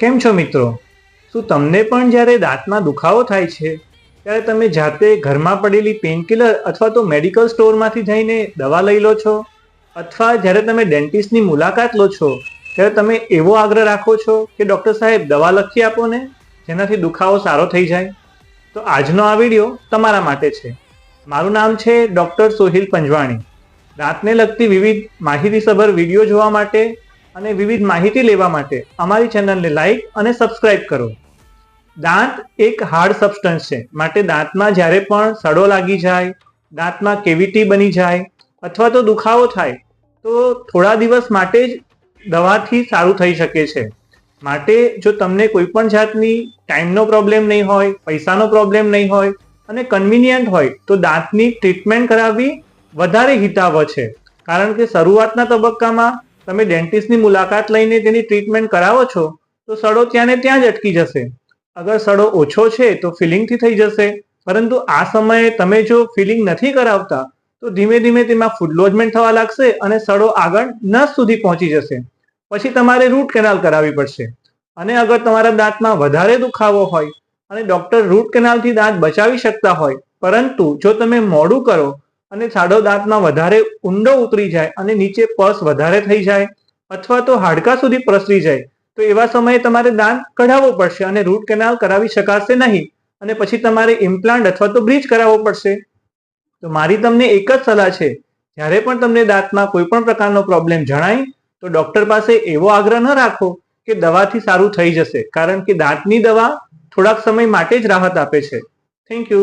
કેમ છો મિત્રો? શું તમને પણ જ્યારે દાંતમાં દુખાવો થાય છે ત્યારે તમે જાતે ઘરમાં પડેલી પેનકિલર અથવા તો મેડિકલ સ્ટોરમાંથી જઈને દવા લઈ લો છો? અથવા જ્યારે તમે ડેન્ટિસ્ટની મુલાકાત લો છો ત્યારે તમે એવો આગ્રહ રાખો છો કે ડૉક્ટર સાહેબ દવા લખી આપો ને, જેનાથી દુખાવો સારો થઈ જાય? તો આજનો આ વિડીયો તમારા માટે છે. મારું નામ છે ડૉક્ટર સોહિલ પંજવાણી. દાંતને લગતી વિવિધ માહિતીસભર વિડીયો જોવા માટે અને વિવિધ માહિતી લેવા માટે અમારી ચેનલને લાઈક અને સબસ્ક્રાઇબ કરો. દાંત એક હાર્ડ સબસ્ટન્સ છે, માટે દાંતમાં જ્યારે પણ સડો લાગી જાય, દાંતમાં કેવિટી બની જાય અથવા તો દુખાવો થાય તો થોડા દિવસ માટે જ દવાથી સારું થઈ શકે છે. માટે જો તમને કોઈ પણ જાતની ટાઈમનો પ્રોબ્લેમ નહીં હોય, પૈસાનો પ્રોબ્લેમ નહીં હોય અને કન્વિનિયન્ટ હોય તો દાંતની ટ્રીટમેન્ટ કરાવવી વધારે હિતાવહ છે. કારણ કે શરૂઆતના તબક્કામાં તમે ડેન્ટિસ્ટની મુલાકાત લઈને તેની ટ્રીટમેન્ટ કરાવો છો તો સડો ત્યાં ને ત્યાં જ અટકી જશે. અગર સડો ઓછો છે તો ફિલિંગથી થઈ જશે, પરંતુ આ સમયે તમે જો ફિલિંગ નથી કરાવતા તો ધીમે ધીમે તેમાં ફૂડ લોજમેન્ટ થવા લાગશે અને સડો આગળ નસ સુધી પહોંચી જશે. પછી તમારે રૂટ કેનાલ કરાવવી પડશે. અને અગર તમારા દાંતમાં વધારે દુખાવો હોય અને ડૉક્ટર રૂટ કેનાલથી દાંત બચાવી શકતા હોય, પરંતુ જો તમે મોડું કરો અને સાડો દાંતમાં વધારે ઊંડો ઉતરી જાય અને નીચે પસ વધારે થઈ જાય અથવા તો હાડકા સુધી પ્રસરી જાય તો એવા સમયે તમારે દાંત કઢાવવો પડશે અને રૂટ કેનાલ કરાવી શકાશે નહીં, અને પછી તમારે ઇમ્પ્લાન્ટ અથવા તો બ્રીજ કરાવવો પડશે. તો મારી તમને એક જ સલાહ છે, જ્યારે પણ તમને દાંતમાં કોઈ પણ પ્રકારનો પ્રોબ્લેમ જણાય તો ડૉક્ટર પાસે એવો આગ્રહ ન રાખો કે દવાથી સારું થઈ જશે, કારણ કે દાંતની દવા થોડાક સમય માટે જ રાહત આપે છે. Thank you.